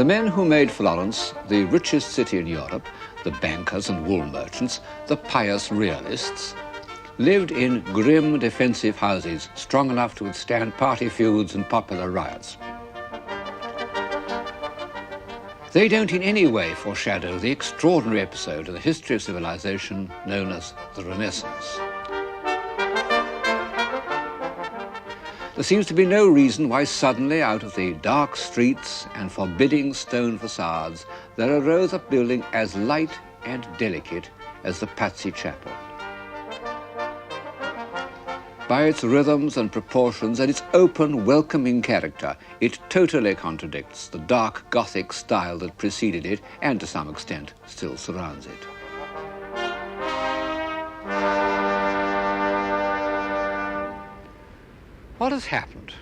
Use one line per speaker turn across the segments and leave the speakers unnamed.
men who made Florence the richest city in Europe, the bankers and wool merchants, the pious realists, lived in grim defensive houses strong enough to withstand party feuds and popular riots. They don't in any way foreshadow the extraordinary episode in the history of civilization known as the Renaissance. There seems to be no reason why suddenly out of the dark streets and forbidding stone facades there arose a building as light and delicate as the Patsy Chapel. By its rhythms and proportions and its open, welcoming character, it totally contradicts the dark Gothic style that preceded it and, to some extent, still surrounds it. What has happened?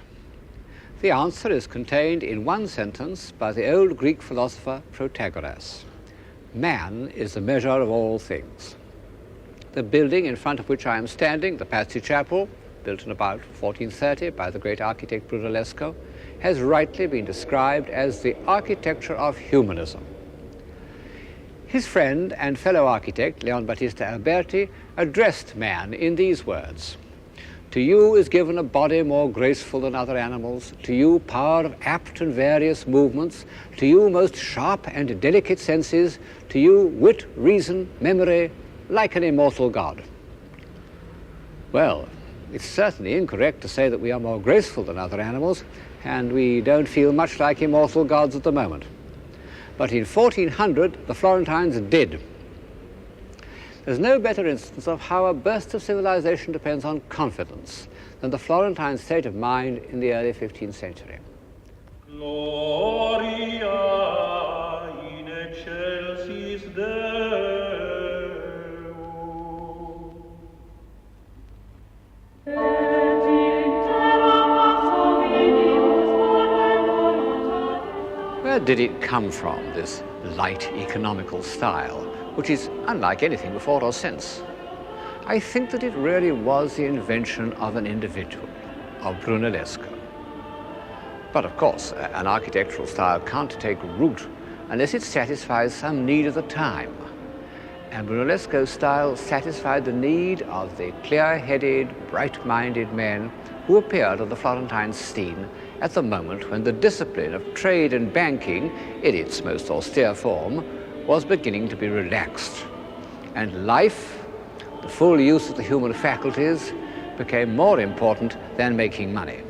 The answer is contained in one sentence by the old Greek philosopher Protagoras. Man is the measure of all things. The building in front of which I am standing, the Patsy Chapel, built in about 1430 by the great architect Brunellesco, has rightly been described as the architecture of humanism. His friend and fellow architect, Leon Battista Alberti, addressed man in these words: "To you is given a body more graceful than other animals, to you power of apt and various movements, to you most sharp and delicate senses, to you wit, reason, memory, like an immortal God." Well, it's certainly incorrect to say that we are more graceful than other animals, and we don't feel much like immortal gods at the moment. But in 1400, the Florentines did. There's no better instance of how a burst of civilization depends on confidence than the Florentine state of mind in the early 15th century.
Gloria in excelsis Deo.
Where did it come from, this light economical style, which is unlike anything before or since? I think that it really was the invention of an individual, of Brunellesco. But of course, an architectural style can't take root unless it satisfies some need of the time. And Brunellesco's style satisfied the need of the clear-headed, bright-minded men who appeared on the Florentine scene at the moment when the discipline of trade and banking, in its most austere form, was beginning to be relaxed. And life, the full use of the human faculties, became more important than making money.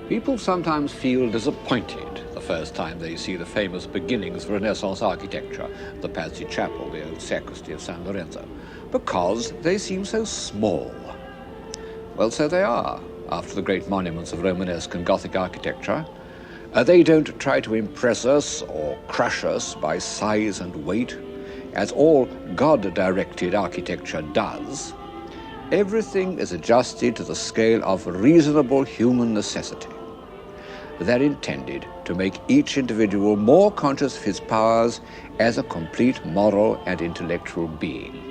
People sometimes feel disappointed the first time they see the famous beginnings of Renaissance architecture, the Patsy Chapel, the old sacristy of San Lorenzo, because they seem so small. Well, so they are, after the great monuments of Romanesque and Gothic architecture. They don't try to impress us or crush us by size and weight, as all God-directed architecture does. Everything is adjusted to the scale of reasonable human necessity. They're intended to make each individual more conscious of his powers as a complete moral and intellectual being.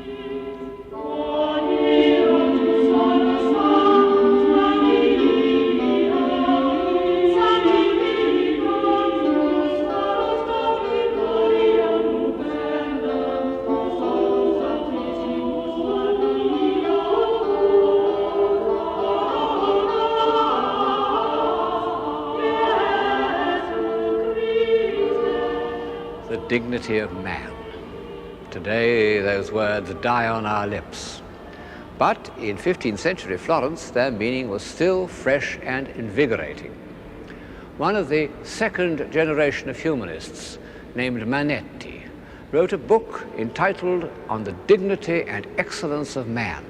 The dignity of man. Today, those words die on our lips. But in 15th century Florence, their meaning was still fresh and invigorating. One of the second generation of humanists, named Manetti, wrote a book entitled On the Dignity and Excellence of Man.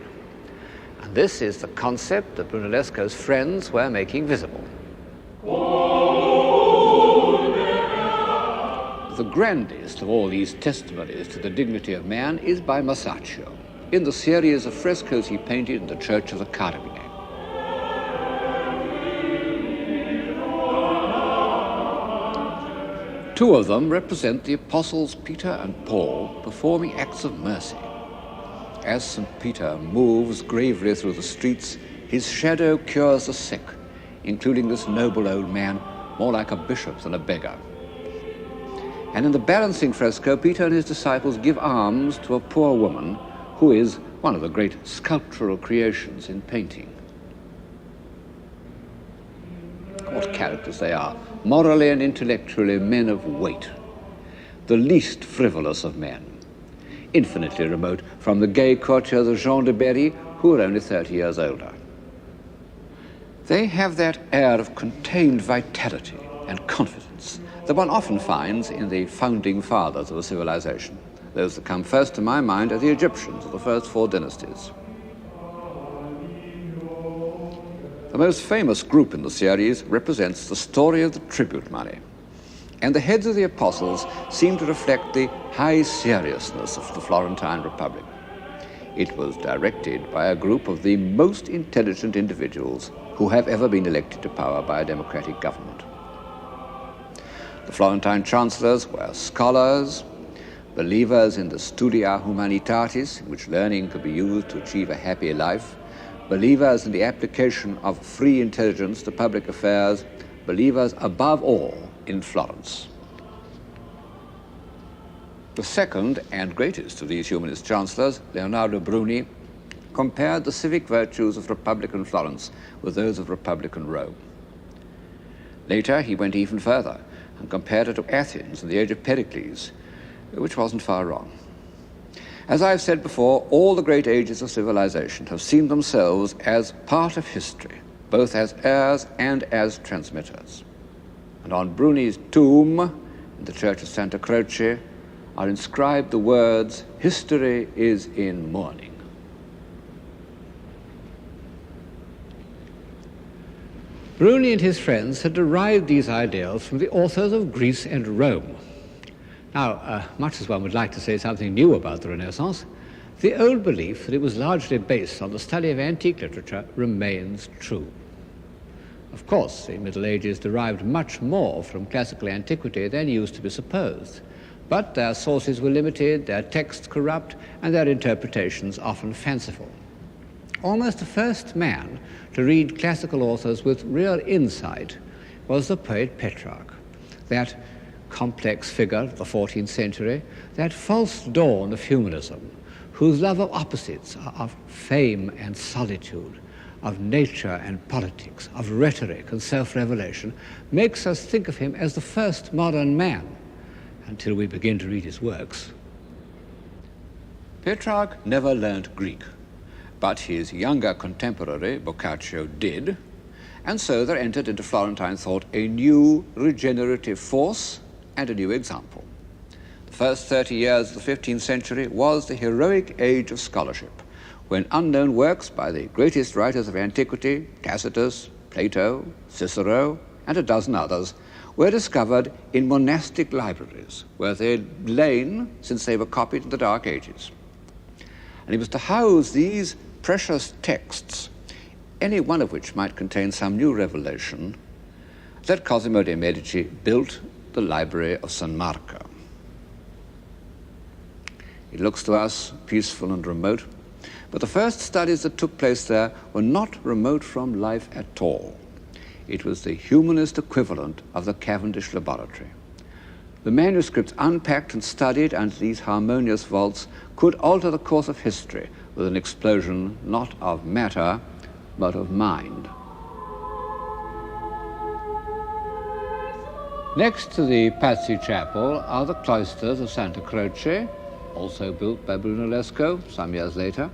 And this is the concept that Brunellesco's friends were making visible. The grandest of all these testimonies to the dignity of man is by Masaccio, in the series of frescoes he painted in the Church of the Carmine. Two of them represent the apostles Peter and Paul performing acts of mercy. As St. Peter moves gravely through the streets, his shadow cures the sick, including this noble old man, more like a bishop than a beggar. And in the balancing fresco, Peter and his disciples give alms to a poor woman who is one of the great sculptural creations in painting. What characters they are, morally and intellectually men of weight, the least frivolous of men, infinitely remote from the gay courtiers of Jean de Berry, who were only 30 years older. They have that air of contained vitality and confidence that one often finds in the founding fathers of a civilization. Those that come first to my mind are the Egyptians of the first 4 dynasties. The most famous group in the series represents the story of the tribute money. And the heads of the apostles seem to reflect the high seriousness of the Florentine Republic. It was directed by a group of the most intelligent individuals who have ever been elected to power by a democratic government. The Florentine chancellors were scholars, believers in the studia humanitatis, in which learning could be used to achieve a happy life, believers in the application of free intelligence to public affairs, believers above all in Florence. The second and greatest of these humanist chancellors, Leonardo Bruni, compared the civic virtues of Republican Florence with those of Republican Rome. Later, he went even further and compared it to Athens in the age of Pericles, which wasn't far wrong. As I've said before, all the great ages of civilization have seen themselves as part of history, both as heirs and as transmitters. And on Bruni's tomb in the church of Santa Croce are inscribed the words, "History is in mourning." Bruni and his friends had derived these ideals from the authors of Greece and Rome. Now, much as one would like to say something new about the Renaissance, the old belief that it was largely based on the study of antique literature remains true. Of course, the Middle Ages derived much more from classical antiquity than used to be supposed, but their sources were limited, their texts corrupt, and their interpretations often fanciful. Almost the first man to read classical authors with real insight was the poet Petrarch, that complex figure of the 14th century, that false dawn of humanism, whose love of opposites, of fame and solitude, of nature and politics, of rhetoric and self-revelation, makes us think of him as the first modern man, until we begin to read his works. Petrarch never learned Greek, but his younger contemporary, Boccaccio, did, and so there entered into Florentine thought a new regenerative force and a new example. The first 30 years of the 15th century was the heroic age of scholarship, when unknown works by the greatest writers of antiquity, Tacitus, Plato, Cicero, and a dozen others, were discovered in monastic libraries, where they had lain since they were copied in the Dark Ages. And it was to house these precious texts, any one of which might contain some new revelation, that Cosimo de' Medici built the library of San Marco. It looks to us peaceful and remote, but the first studies that took place there were not remote from life at all. It was the humanist equivalent of the Cavendish laboratory. The manuscripts unpacked and studied under these harmonious vaults could alter the course of history with an explosion not of matter, but of mind. Next to the Pazzi Chapel are the cloisters of Santa Croce, also built by Brunellesco some years later.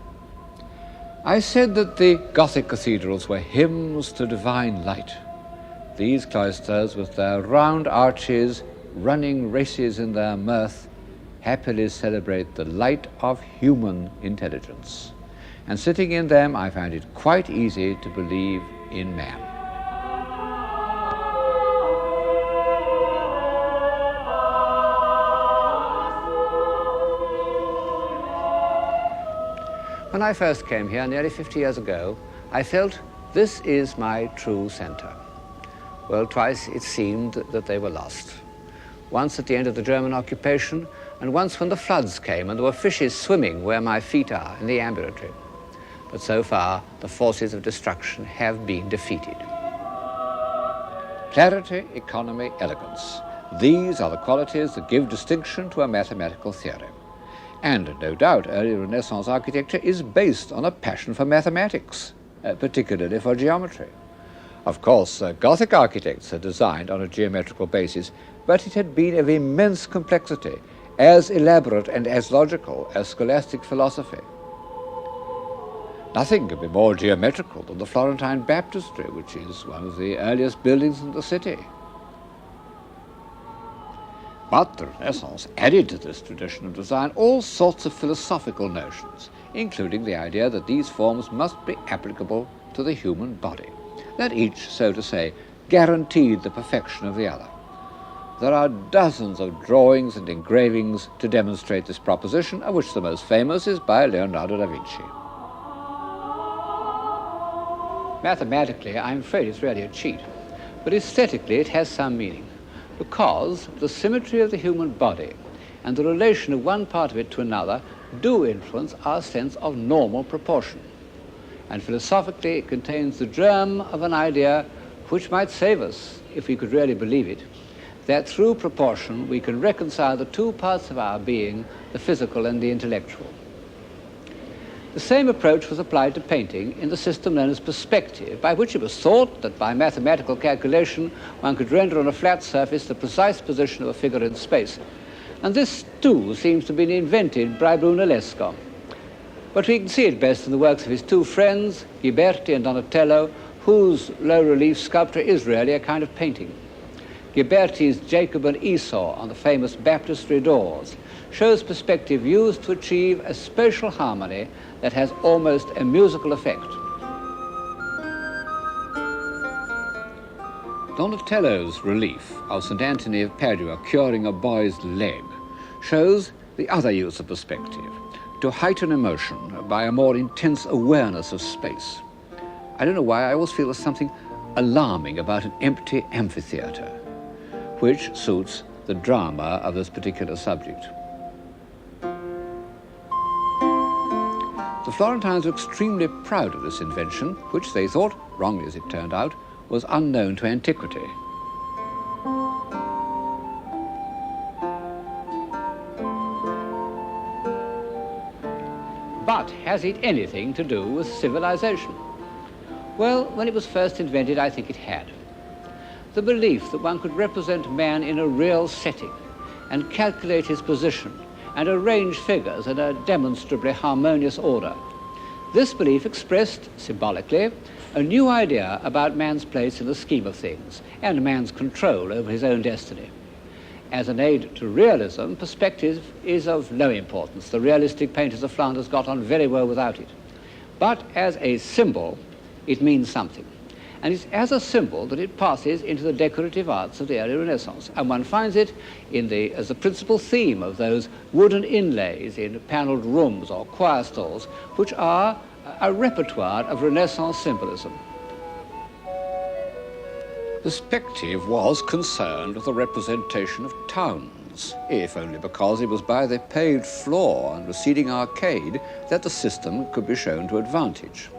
I said that the Gothic cathedrals were hymns to divine light. These cloisters, with their round arches, running races in their mirth, happily celebrate the light of human intelligence. And sitting in them, I found it quite easy to believe in man. When I first came here nearly 50 years ago, I felt this is my true center. Well, twice it seemed that they were lost. Once at the end of the German occupation, and once when the floods came and there were fishes swimming where my feet are in the ambulatory. But so far, the forces of destruction have been defeated. Clarity, economy, elegance. These are the qualities that give distinction to a mathematical theory. And no doubt early Renaissance architecture is based on a passion for mathematics, particularly for geometry. Of course, Gothic architects had designed on a geometrical basis, but it had been of immense complexity, as elaborate and as logical as scholastic philosophy. Nothing could be more geometrical than the Florentine baptistry, which is one of the earliest buildings in the city. But the Renaissance added to this tradition of design all sorts of philosophical notions, including the idea that these forms must be applicable to the human body, that each, so to say, guaranteed the perfection of the other. There are dozens of drawings and engravings to demonstrate this proposition, of which the most famous is by Leonardo da Vinci. Mathematically, I'm afraid it's really a cheat, but aesthetically it has some meaning, because the symmetry of the human body and the relation of one part of it to another do influence our sense of normal proportion. And philosophically, it contains the germ of an idea which might save us, if we could really believe it, that through proportion we can reconcile the two parts of our being, the physical and the intellectual. The same approach was applied to painting in the system known as perspective, by which it was thought that by mathematical calculation one could render on a flat surface the precise position of a figure in space. And this, too, seems to have been invented by Brunellesco. But we can see it best in the works of his two friends, Ghiberti and Donatello, whose low-relief sculpture is really a kind of painting. Ghiberti's Jacob and Esau on the famous baptistry doors shows perspective used to achieve a spatial harmony that has almost a musical effect. Donatello's relief of St. Anthony of Padua curing a boy's leg shows the other use of perspective, to heighten emotion by a more intense awareness of space. I don't know why I always feel there's something alarming about an empty amphitheater, which suits the drama of this particular subject. The Florentines were extremely proud of this invention, which they thought, wrongly as it turned out, was unknown to antiquity. But has it anything to do with civilization? Well, when it was first invented, I think it had. The belief that one could represent man in a real setting and calculate his position and arrange figures in a demonstrably harmonious order. This belief expressed, symbolically, a new idea about man's place in the scheme of things and man's control over his own destiny. As an aid to realism, perspective is of no importance. The realistic painters of Flanders got on very well without it. But as a symbol, it means something. And it's as a symbol that it passes into the decorative arts of the early Renaissance. And one finds it as the principal theme of those wooden inlays in panelled rooms or choir stalls, which are a repertoire of Renaissance symbolism. Perspective was concerned with the representation of towns, if only because it was by the paved floor and receding arcade that the system could be shown to advantage.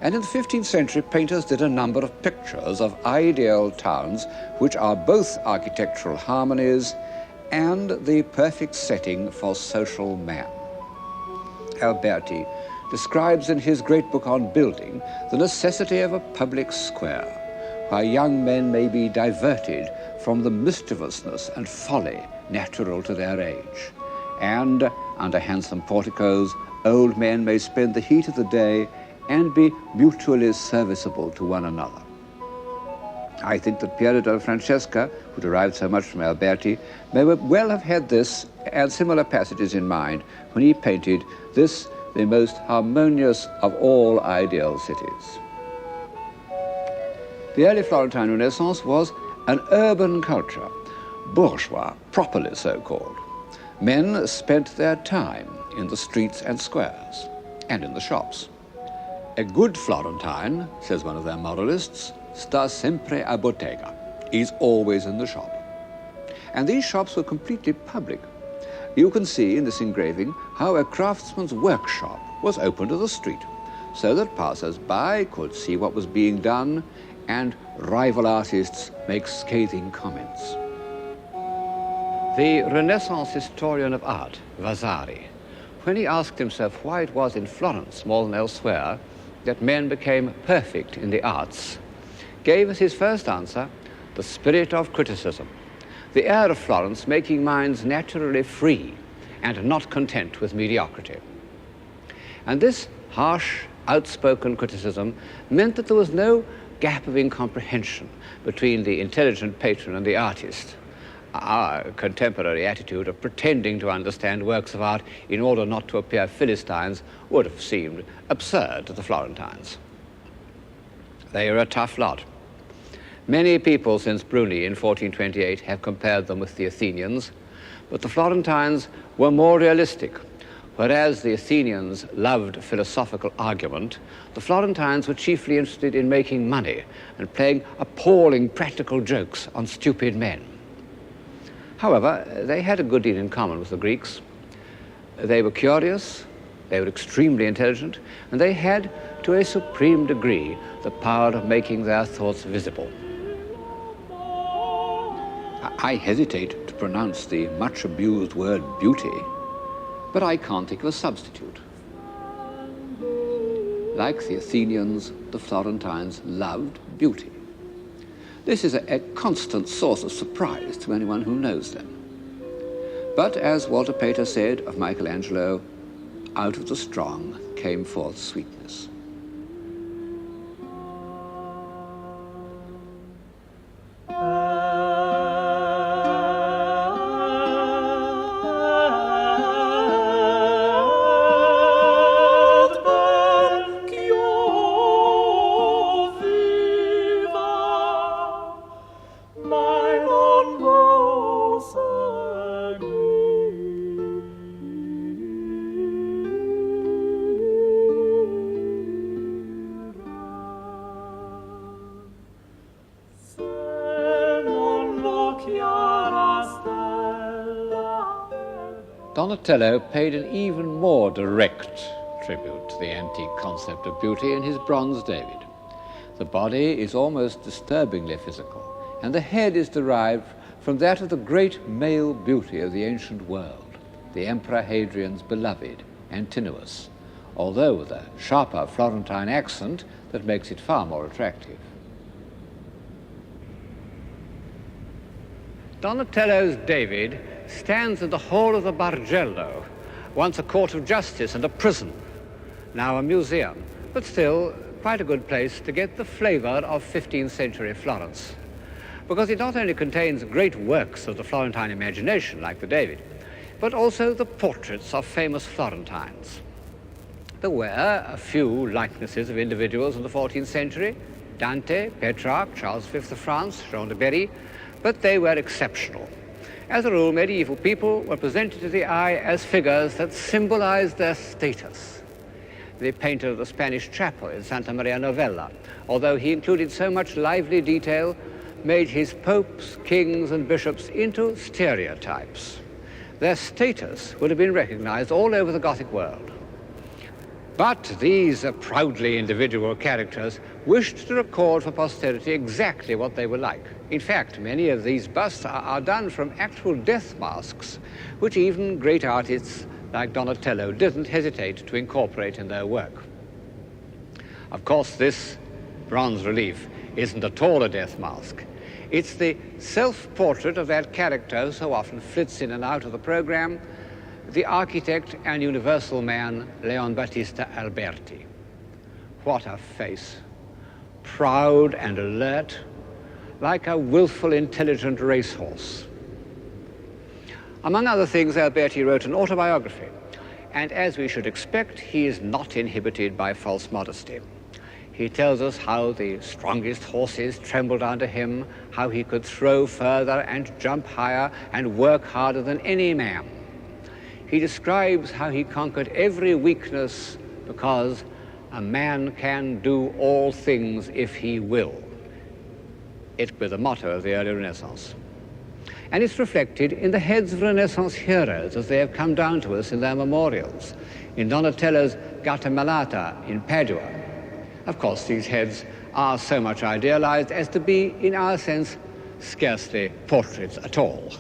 And in the 15th century, painters did a number of pictures of ideal towns which are both architectural harmonies and the perfect setting for social man. Alberti describes in his great book on building the necessity of a public square, where young men may be diverted from the mischievousness and folly natural to their age, and under handsome porticos, old men may spend the heat of the day and be mutually serviceable to one another. I think that Piero della Francesca, who derived so much from Alberti, may well have had this and similar passages in mind when he painted this, the most harmonious of all ideal cities. The early Florentine Renaissance was an urban culture, bourgeois, properly so called. Men spent their time in the streets and squares and in the shops. A good Florentine, says one of their moralists, sta sempre a bottega, is always in the shop. And these shops were completely public. You can see in this engraving how a craftsman's workshop was open to the street, so that passers-by could see what was being done and rival artists make scathing comments. The Renaissance historian of art, Vasari, when he asked himself why it was in Florence more than elsewhere that men became perfect in the arts, gave as his first answer the spirit of criticism, the air of Florence making minds naturally free and not content with mediocrity. And this harsh, outspoken criticism meant that there was no gap of incomprehension between the intelligent patron and the artist. Our contemporary attitude of pretending to understand works of art in order not to appear Philistines would have seemed absurd to the Florentines. They are a tough lot. Many people since Bruni in 1428 have compared them with the Athenians, but the Florentines were more realistic. Whereas the Athenians loved philosophical argument, the Florentines were chiefly interested in making money and playing appalling practical jokes on stupid men. However, they had a good deal in common with the Greeks. They were curious, they were extremely intelligent, and they had, to a supreme degree, the power of making their thoughts visible. I hesitate to pronounce the much abused word beauty, but I can't think of a substitute. Like the Athenians, the Florentines loved beauty. This is a constant source of surprise to anyone who knows them. But as Walter Pater said of Michelangelo, out of the strong came forth sweetness. Donatello paid an even more direct tribute to the antique concept of beauty in his bronze David. The body is almost disturbingly physical, and the head is derived from that of the great male beauty of the ancient world, the Emperor Hadrian's beloved, Antinous, although with a sharper Florentine accent that makes it far more attractive. Donatello's David stands in the hall of the Bargello, once a court of justice and a prison, now a museum, but still quite a good place to get the flavor of 15th century Florence, because it not only contains great works of the Florentine imagination, like the David, but also the portraits of famous Florentines. There were a few likenesses of individuals in the 14th century, Dante, Petrarch, Charles V of France, Jean de Berry, but they were exceptional. As a rule, medieval people were presented to the eye as figures that symbolized their status. The painter of the Spanish chapel in Santa Maria Novella, although he included so much lively detail, made his popes, kings, and bishops into stereotypes. Their status would have been recognized all over the Gothic world. But these proudly individual characters wished to record for posterity exactly what they were like. In fact, many of these busts are done from actual death masks, which even great artists like Donatello didn't hesitate to incorporate in their work. Of course, this bronze relief isn't at all a death mask. It's the self-portrait of that character who so often flits in and out of the program, the architect and universal man, Leon Battista Alberti. What a face! Proud and alert, like a willful, intelligent racehorse. Among other things, Alberti wrote an autobiography, and as we should expect, he is not inhibited by false modesty. He tells us how the strongest horses trembled under him, how he could throw further and jump higher and work harder than any man. He describes how he conquered every weakness because a man can do all things if he will. It was the motto of the early Renaissance. And it's reflected in the heads of Renaissance heroes as they have come down to us in their memorials, in Donatello's Gattamelata in Padua, Of course, these heads are so much idealized as to be, in our sense, scarcely portraits at all.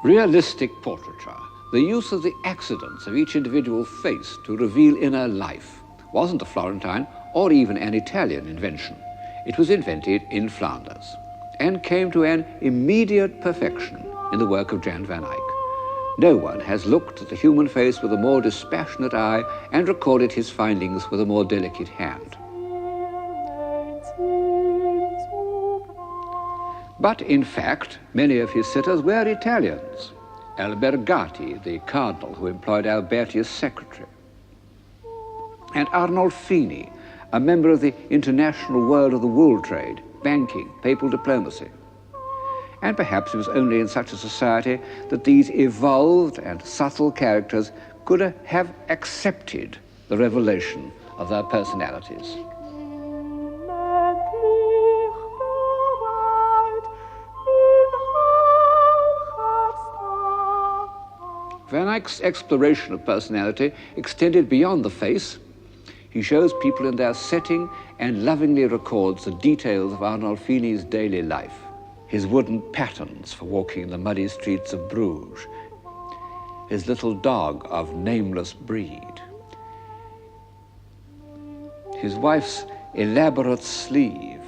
Realistic portraiture, the use of the accidents of each individual face to reveal inner life, wasn't a Florentine or even an Italian invention. It was invented in Flanders and came to an immediate perfection in the work of Jan van Eyck. No one has looked at the human face with a more dispassionate eye and recorded his findings with a more delicate hand. But in fact, many of his sitters were Italians. Albergati, the cardinal who employed Alberti as secretary, and Arnolfini, a member of the international world of the wool trade, banking, papal diplomacy. And perhaps it was only in such a society that these evolved and subtle characters could have accepted the revelation of their personalities. Van Eyck's exploration of personality extended beyond the face. He shows people in their setting and lovingly records the details of Arnolfini's daily life. His wooden patterns for walking in the muddy streets of Bruges, his little dog of nameless breed, his wife's elaborate sleeve,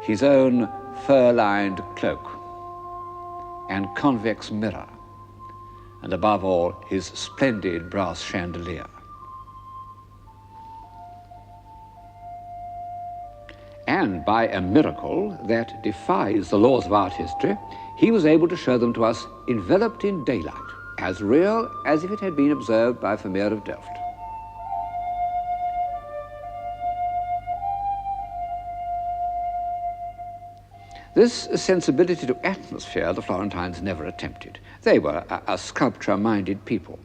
his own fur-lined cloak and convex mirror, and above all, his splendid brass chandelier. And by a miracle that defies the laws of art history, he was able to show them to us enveloped in daylight, as real as if it had been observed by Vermeer of Delft. This sensibility to atmosphere the Florentines never attempted. They were a sculpture-minded people.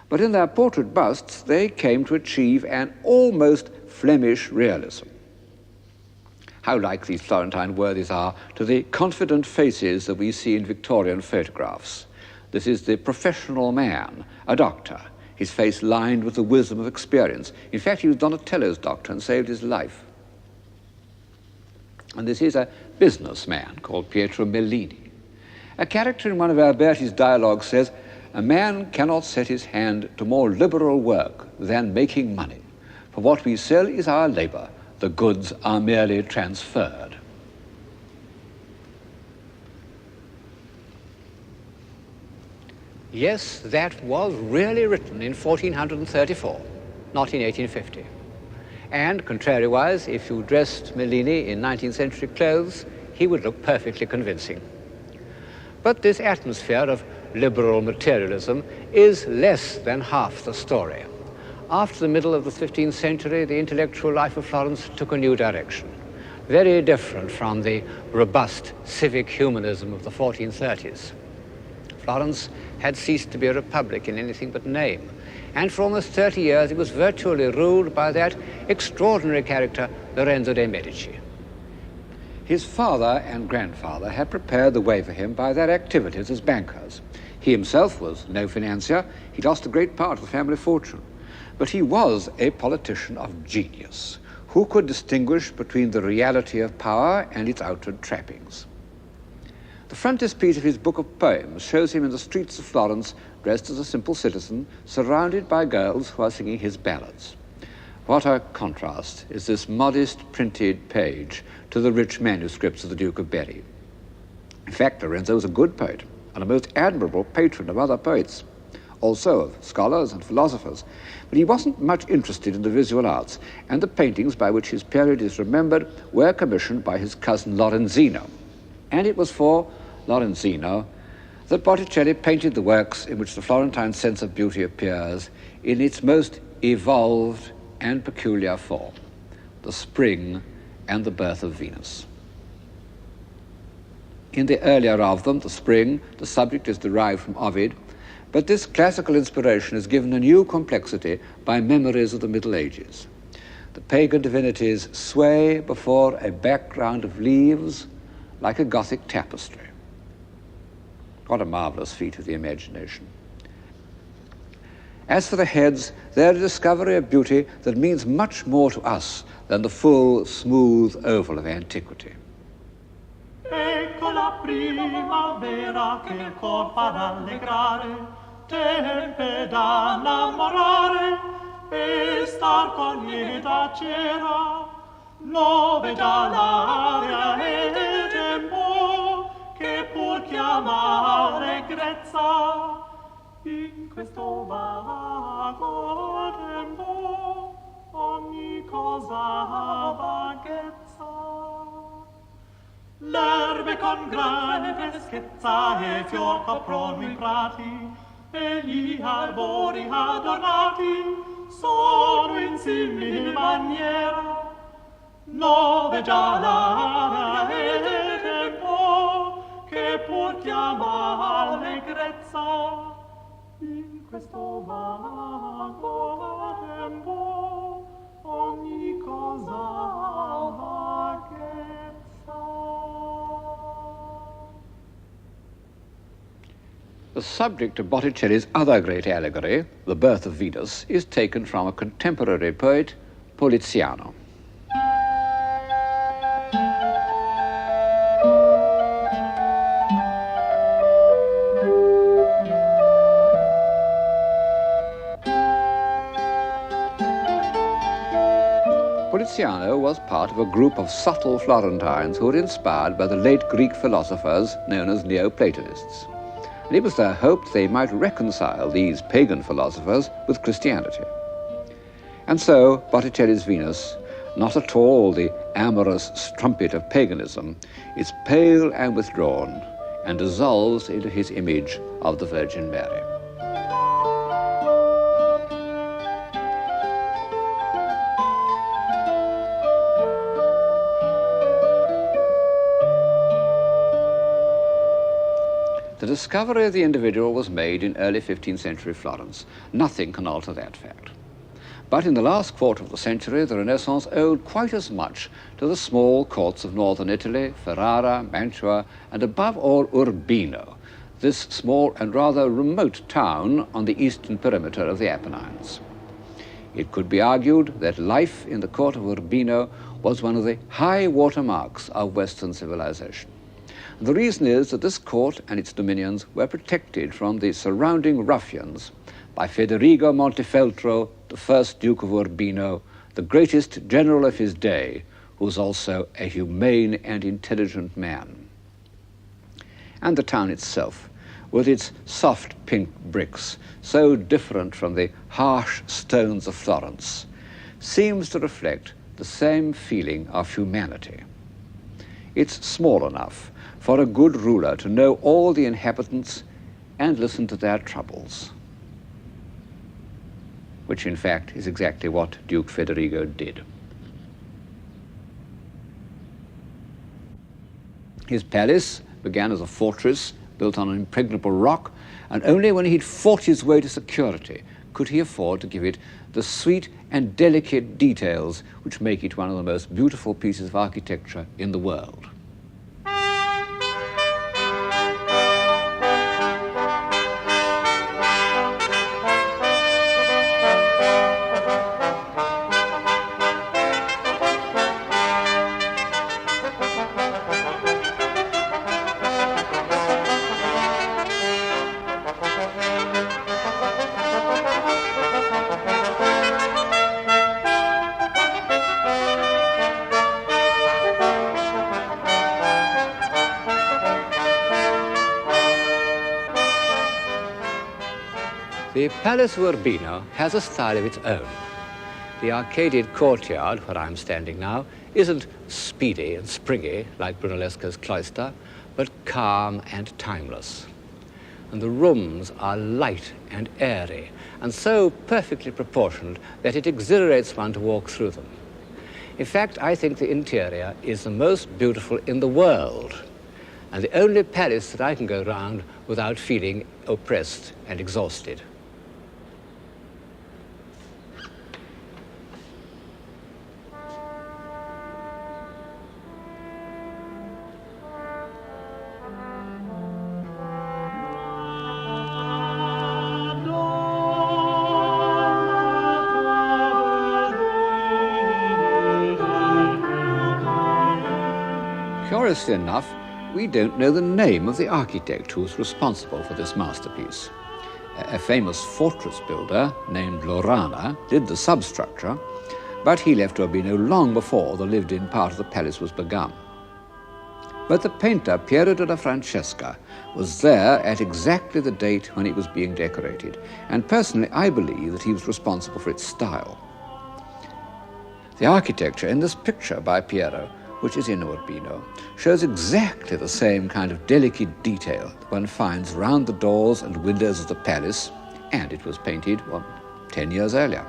But in their portrait busts, they came to achieve an almost Flemish realism. How like these Florentine worthies are to the confident faces that we see in Victorian photographs. This is the professional man, a doctor, his face lined with the wisdom of experience. In fact, he was Donatello's doctor and saved his life. And this is a businessman called Pietro Mellini. A character in one of Alberti's dialogues says, "A man cannot set his hand to more liberal work than making money. For what we sell is our labor. The goods are merely transferred." Yes, that was really written in 1434, not in 1850. And contrariwise, if you dressed Mellini in 19th century clothes, he would look perfectly convincing. But this atmosphere of liberal materialism is less than half the story. After the middle of the 15th century, the intellectual life of Florence took a new direction, very different from the robust civic humanism of the 1430s. Florence had ceased to be a republic in anything but name, and for almost 30 years it was virtually ruled by that extraordinary character, Lorenzo de' Medici. His father and grandfather had prepared the way for him by their activities as bankers. He himself was no financier. He lost a great part of the family fortune. But he was a politician of genius who could distinguish between the reality of power and its outward trappings. The frontispiece of his book of poems shows him in the streets of Florence dressed as a simple citizen, surrounded by girls who are singing his ballads. What a contrast is this modest printed page to the rich manuscripts of the Duke of Berry. In fact, Lorenzo was a good poet and a most admirable patron of other poets, also of scholars and philosophers, but he wasn't much interested in the visual arts, and the paintings by which his period is remembered were commissioned by his cousin Lorenzino. And it was for Lorenzino that Botticelli painted the works in which the Florentine sense of beauty appears in its most evolved and peculiar form, the Spring and the Birth of Venus. In the earlier of them, the Spring, the subject is derived from Ovid, but this classical inspiration is given a new complexity by memories of the Middle Ages. The pagan divinities sway before a background of leaves like a Gothic tapestry. What a marvelous feat of the imagination. As for the heads, they're a discovery of beauty that means much more to us than the full, smooth oval of antiquity.
Ecco la primavera che il cor fa rallegrare, tempe da innamorare e star con lieta cera, nove già l'aria e il tempo che pur chiama allegrezza. In questo vago tempo ogni cosa ha vaghezza. L'erbe con grande freschezza e fior coprono i prati, e gli albori adornati sono in simil maniera. Nove già l'aria e il tempo che pur chiama allegrezza. In questo vago tempo ogni cosa ha vaghezza.
The subject of Botticelli's other great allegory, The Birth of Venus, is taken from a contemporary poet, Poliziano. Poliziano was part of a group of subtle Florentines who were inspired by the late Greek philosophers known as Neoplatonists. And it was their hope they might reconcile these pagan philosophers with Christianity. And so Botticelli's Venus, not at all the amorous strumpet of paganism, is pale and withdrawn and dissolves into his image of the Virgin Mary. The discovery of the individual was made in early 15th century Florence. Nothing can alter that fact. But in the last quarter of the century, the Renaissance owed quite as much to the small courts of northern Italy, Ferrara, Mantua, and above all Urbino, this small and rather remote town on the eastern perimeter of the Apennines. It could be argued that life in the court of Urbino was one of the high water marks of Western civilization. The reason is that this court and its dominions were protected from the surrounding ruffians by Federigo Montefeltro, the first Duke of Urbino, the greatest general of his day, who was also a humane and intelligent man. And the town itself, with its soft pink bricks, so different from the harsh stones of Florence, seems to reflect the same feeling of humanity. It's small enough for a good ruler to know all the inhabitants and listen to their troubles, which in fact is exactly what Duke Federigo did. His palace began as a fortress built on an impregnable rock, and only when he'd fought his way to security could he afford to give it the sweet and delicate details which make it one of the most beautiful pieces of architecture in the world. The Palace of Urbino has a style of its own. The arcaded courtyard, where I'm standing now, isn't speedy and springy like Brunellesco's cloister, but calm and timeless. And the rooms are light and airy, and so perfectly proportioned that it exhilarates one to walk through them. In fact, I think the interior is the most beautiful in the world, and the only palace that I can go round without feeling oppressed and exhausted. Curiously enough, we don't know the name of the architect who was responsible for this masterpiece. A famous fortress builder named Lorana did the substructure, but he left Urbino long before the lived-in part of the palace was begun. But the painter Piero della Francesca was there at exactly the date when it was being decorated, and personally I believe that he was responsible for its style. The architecture in this picture by Piero, which is in Urbino, shows exactly the same kind of delicate detail that one finds round the doors and windows of the palace, and it was painted, 10 years earlier.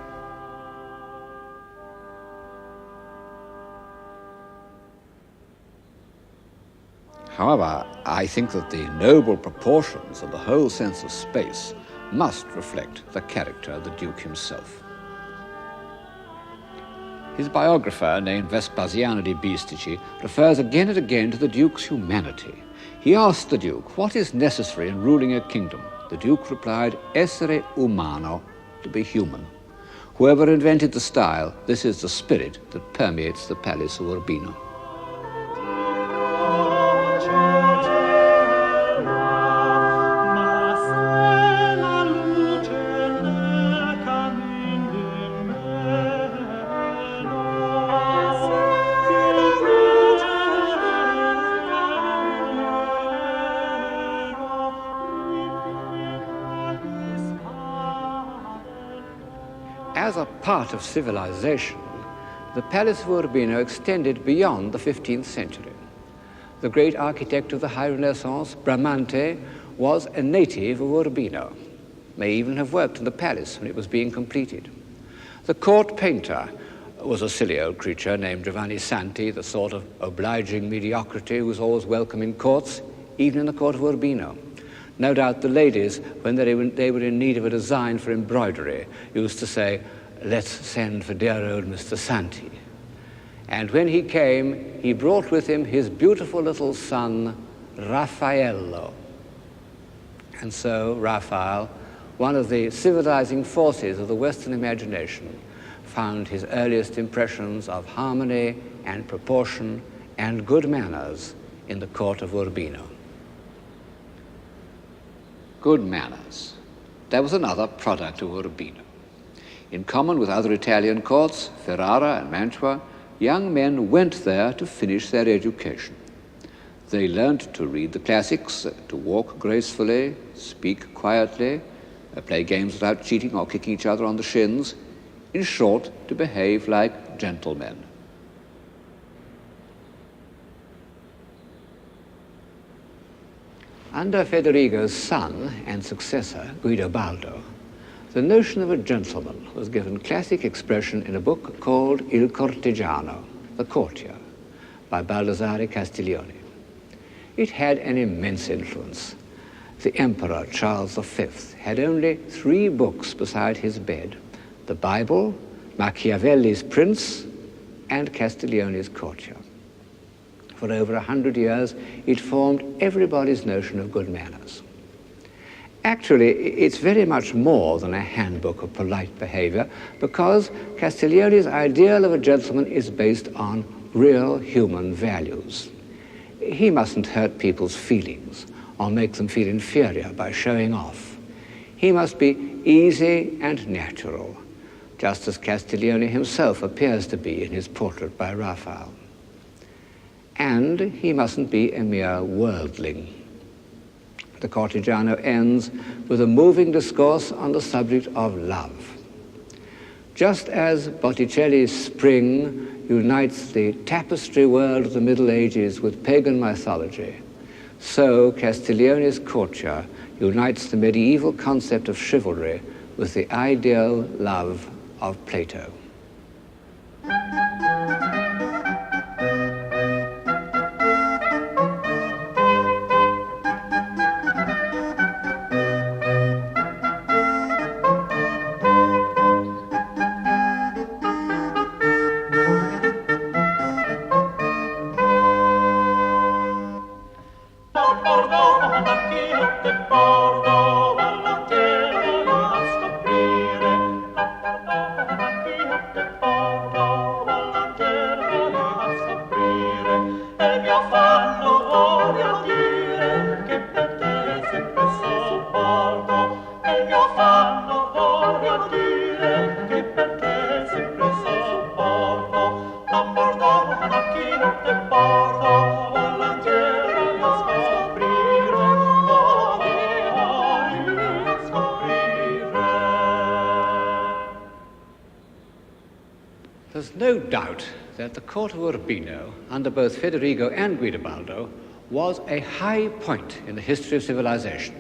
However, I think that the noble proportions and the whole sense of space must reflect the character of the Duke himself. His biographer, named Vespasiano di Bistici, refers again and again to the Duke's humanity. He asked the Duke, what is necessary in ruling a kingdom? The Duke replied, essere umano, to be human. Whoever invented the style, this is the spirit that permeates the Palace of Urbino. As a part of civilization, the Palace of Urbino extended beyond the 15th century. The great architect of the High Renaissance, Bramante, was a native of Urbino, may even have worked in the palace when it was being completed. The court painter was a silly old creature named Giovanni Santi, the sort of obliging mediocrity who was always welcome in courts, even in the court of Urbino. No doubt the ladies, when they were in need of a design for embroidery, used to say, let's send for dear old Mr. Santi. And when he came, he brought with him his beautiful little son, Raffaello. And so Raphael, one of the civilizing forces of the Western imagination, found his earliest impressions of harmony and proportion and good manners in the court of Urbino. Good manners. That was another product of Urbino. In common with other Italian courts, Ferrara and Mantua, young men went there to finish their education. They learned to read the classics, to walk gracefully, speak quietly, play games without cheating or kicking each other on the shins. In short, to behave like gentlemen. Under Federigo's son and successor, Guidobaldo, the notion of a gentleman was given classic expression in a book called Il Cortigiano, the courtier, by Baldassare Castiglione. It had an immense influence. The Emperor Charles V had only 3 books beside his bed: the Bible, Machiavelli's Prince, and Castiglione's Courtier. For over 100 years, it formed everybody's notion of good manners. Actually, it's very much more than a handbook of polite behavior, because Castiglione's ideal of a gentleman is based on real human values. He mustn't hurt people's feelings or make them feel inferior by showing off. He must be easy and natural, just as Castiglione himself appears to be in his portrait by Raphael. And he mustn't be a mere worldling. The Cortigiano ends with a moving discourse on the subject of love. Just as Botticelli's Spring unites the tapestry world of the Middle Ages with pagan mythology, so Castiglione's Courtier unites the medieval concept of chivalry with the ideal love of Plato. that the court of Urbino, under both Federigo and Guidobaldo, was a high point in the history of civilization.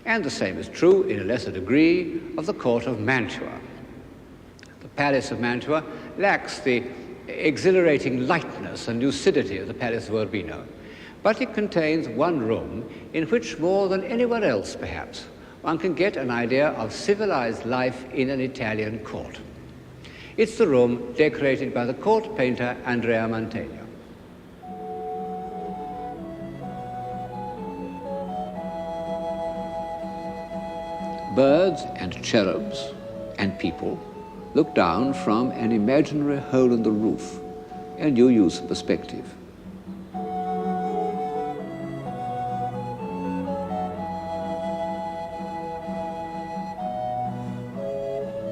And the same is true, in a lesser degree, of the court of Mantua. The palace of Mantua lacks the exhilarating lightness and lucidity of the palace of Urbino, but it contains one room in which, more than anywhere else perhaps, one can get an idea of civilized life in an Italian court. It's the room decorated by the court painter Andrea Mantegna. Birds and cherubs and people look down from an imaginary hole in the roof, and you use perspective.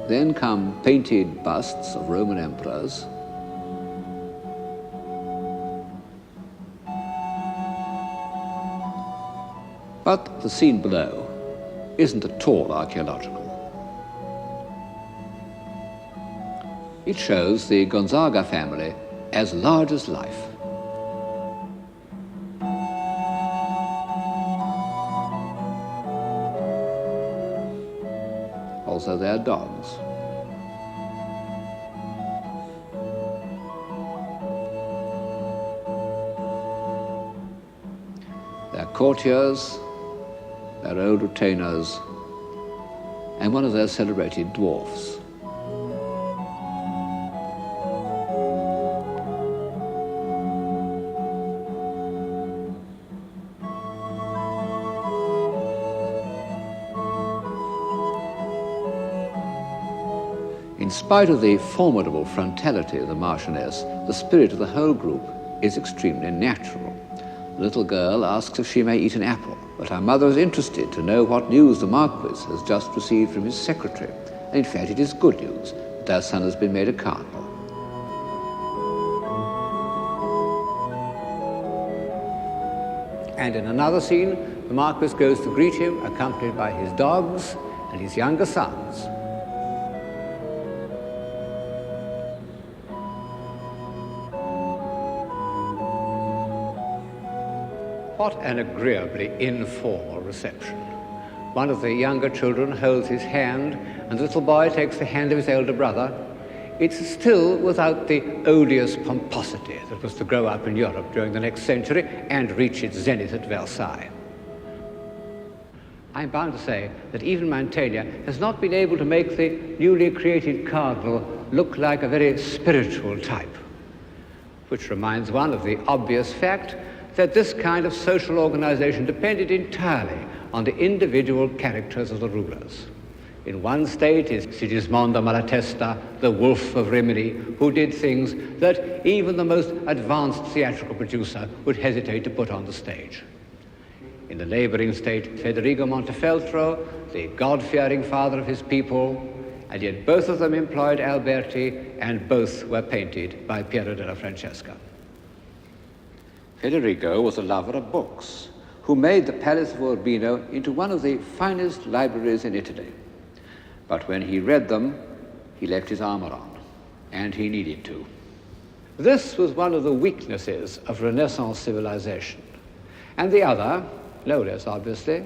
Then come painted busts of Roman emperors, but the scene below isn't at all archaeological. It shows the Gonzaga family as large as life. Also their dogs. Their courtiers, their old retainers, and one of their celebrated dwarfs. In spite of the formidable frontality of the Marchioness, the spirit of the whole group is extremely natural. The little girl asks if she may eat an apple, but her mother is interested to know what news the Marquis has just received from his secretary. And in fact, it is good news that their son has been made a cardinal. And in another scene, the Marquis goes to greet him, accompanied by his dogs and his younger sons. What an agreeably informal reception. One of the younger children holds his hand, and the little boy takes the hand of his elder brother. It's still without the odious pomposity that was to grow up in Europe during the next century and reach its zenith at Versailles. I'm bound to say that even Mantegna has not been able to make the newly created cardinal look like a very spiritual type, which reminds one of the obvious fact that this kind of social organization depended entirely on the individual characters of the rulers. In one state is Sigismondo Malatesta, the wolf of Rimini, who did things that even the most advanced theatrical producer would hesitate to put on the stage. In the neighboring state, Federigo Montefeltro, the God-fearing father of his people, and yet both of them employed Alberti, and both were painted by Piero della Francesca. Federigo was a lover of books, who made the Palace of Urbino into one of the finest libraries in Italy. But when he read them, he left his armor on, and he needed to. This was one of the weaknesses of Renaissance civilization. And the other, no less obviously,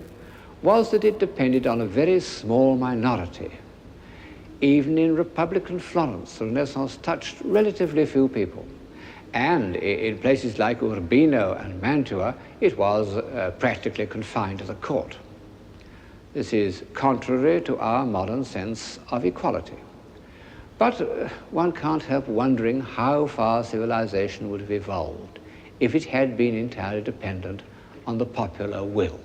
was that it depended on a very small minority. Even in Republican Florence, the Renaissance touched relatively few people. And in places like Urbino and Mantua, it was practically confined to the court. This is contrary to our modern sense of equality. But one can't help wondering how far civilization would have evolved if it had been entirely dependent on the popular will.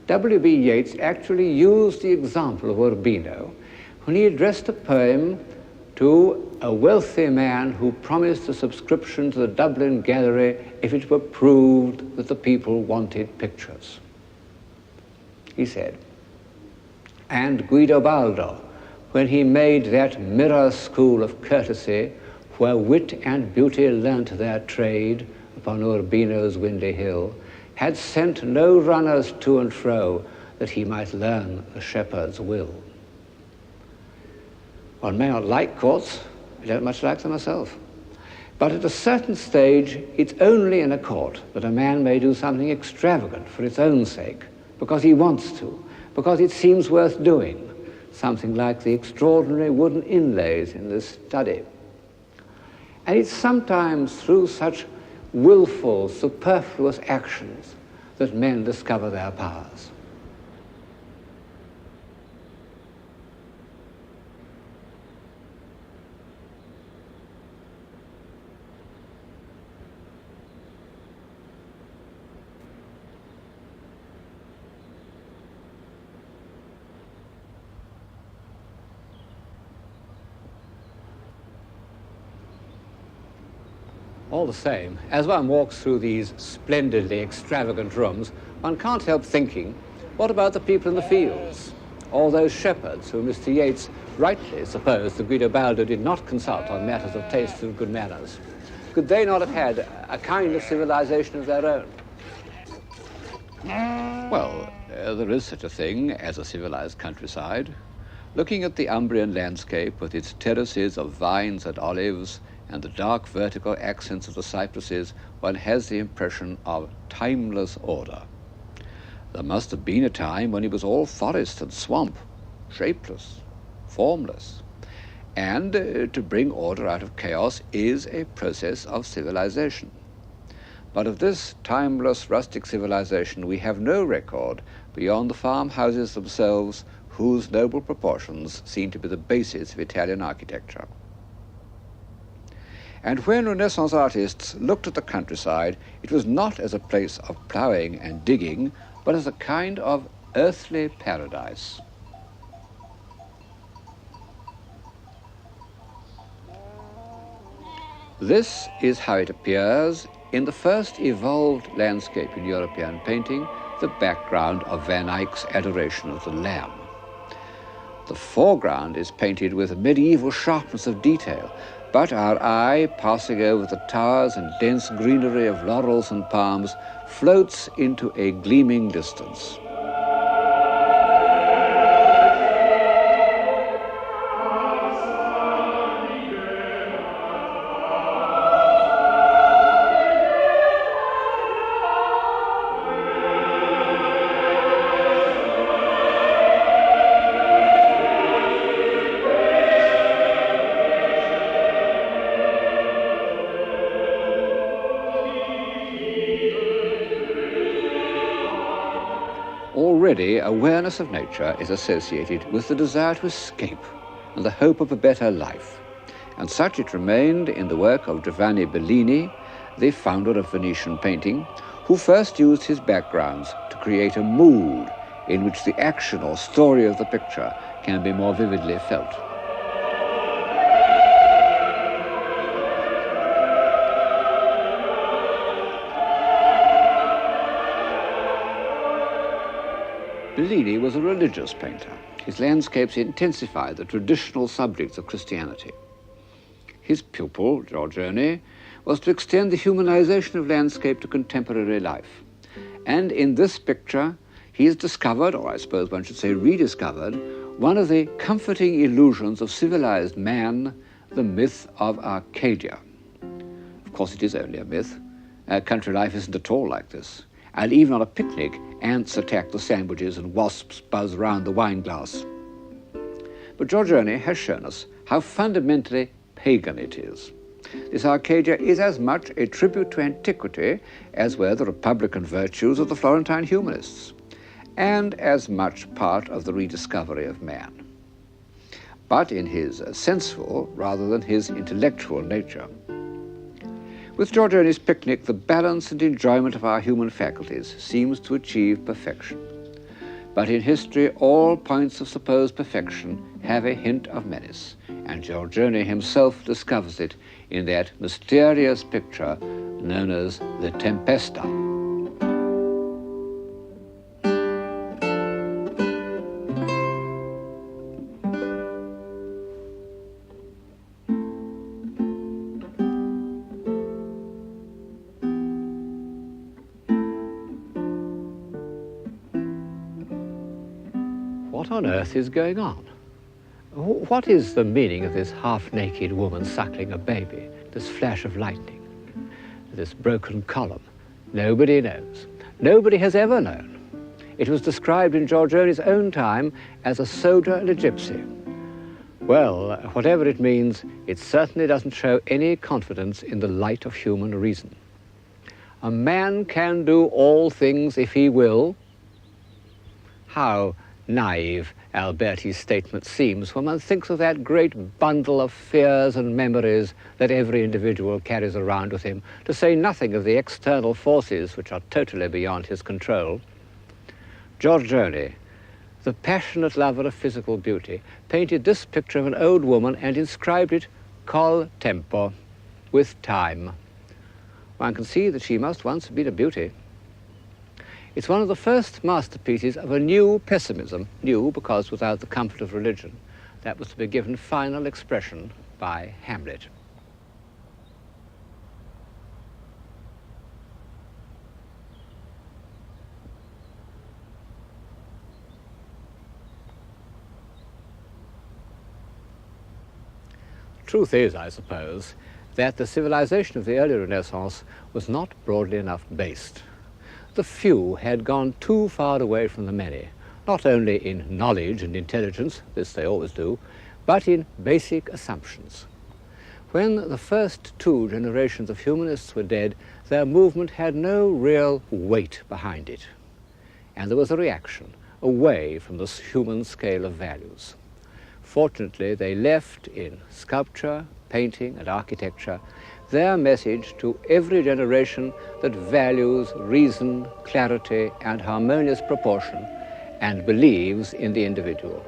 W.B. Yeats actually used the example of Urbino when he addressed a poem to a wealthy man who promised a subscription to the Dublin Gallery if it were proved that the people wanted pictures. He said, and Guidobaldo, when he made that mirror school of courtesy where wit and beauty learnt their trade upon Urbino's windy hill, had sent no runners to and fro that he might learn the shepherd's will. One may not like courts, I don't much like them myself. But at a certain stage, it's only in a court that a man may do something extravagant for its own sake, because he wants to, because it seems worth doing, something like the extraordinary wooden inlays in this study. And it's sometimes through such willful, superfluous actions that men discover their powers. All the same, as one walks through these splendidly extravagant rooms, one can't help thinking, what about the people in the fields? All those shepherds who Mr. Yeats rightly supposed that Guidobaldo did not consult on matters of taste and good manners. Could they not have had a kind of civilization of their own? Well, there is such a thing as a civilized countryside. Looking at the Umbrian landscape with its terraces of vines and olives, and the dark vertical accents of the cypresses, one has the impression of timeless order. There must have been a time when it was all forest and swamp, shapeless, formless. And to bring order out of chaos is a process of civilization. But of this timeless rustic civilization we have no record beyond the farmhouses themselves, whose noble proportions seem to be the basis of Italian architecture. And when Renaissance artists looked at the countryside, it was not as a place of ploughing and digging, but as a kind of earthly paradise. This is how it appears in the first evolved landscape in European painting, the background of Van Eyck's Adoration of the Lamb. The foreground is painted with a medieval sharpness of detail, but our eye, passing over the towers and dense greenery of laurels and palms, floats into a gleaming distance. Already, awareness of nature is associated with the desire to escape and the hope of a better life. And such it remained in the work of Giovanni Bellini, the founder of Venetian painting, who first used his backgrounds to create a mood in which the action or story of the picture can be more vividly felt. Bellini was a religious painter. His landscapes intensified the traditional subjects of Christianity. His pupil, Giorgione, was to extend the humanization of landscape to contemporary life. And in this picture, he has discovered, or I suppose one should say rediscovered, one of the comforting illusions of civilized man, the myth of Arcadia. Of course, it is only a myth. Country life isn't at all like this. And even on a picnic, ants attack the sandwiches and wasps buzz round the wine glass. But Giorgione has shown us how fundamentally pagan it is. This Arcadia is as much a tribute to antiquity as were the republican virtues of the Florentine humanists, and as much part of the rediscovery of man, but in his sensual rather than his intellectual nature. With Giorgione's picnic, the balance and enjoyment of our human faculties seems to achieve perfection. But in history, all points of supposed perfection have a hint of menace, and Giorgione himself discovers it in that mysterious picture known as the Tempesta. What on earth is going on? What is the meaning of this half-naked woman suckling a baby, this flash of lightning, this broken column? Nobody knows. Nobody has ever known. It was described in Giorgione's own time as a soda and a gypsy. Well, whatever it means, it certainly doesn't show any confidence in the light of human reason. A man can do all things if he will. How naive Alberti's statement seems when one thinks of that great bundle of fears and memories that every individual carries around with him, to say nothing of the external forces which are totally beyond his control. Giorgione, the passionate lover of physical beauty, painted this picture of an old woman and inscribed it col tempo, with time. One can see that she must once have been a beauty. It's one of the first masterpieces of a new pessimism, new because without the comfort of religion, that was to be given final expression by Hamlet. Truth is, I suppose, that the civilization of the early Renaissance was not broadly enough based. The few had gone too far away from the many, not only in knowledge and intelligence, this they always do, but in basic assumptions. When the first two generations of humanists were dead, their movement had no real weight behind it. And there was a reaction away from the human scale of values. Fortunately, they left in sculpture, painting, and architecture their message to every generation that values reason, clarity, and harmonious proportion, and believes in the individual.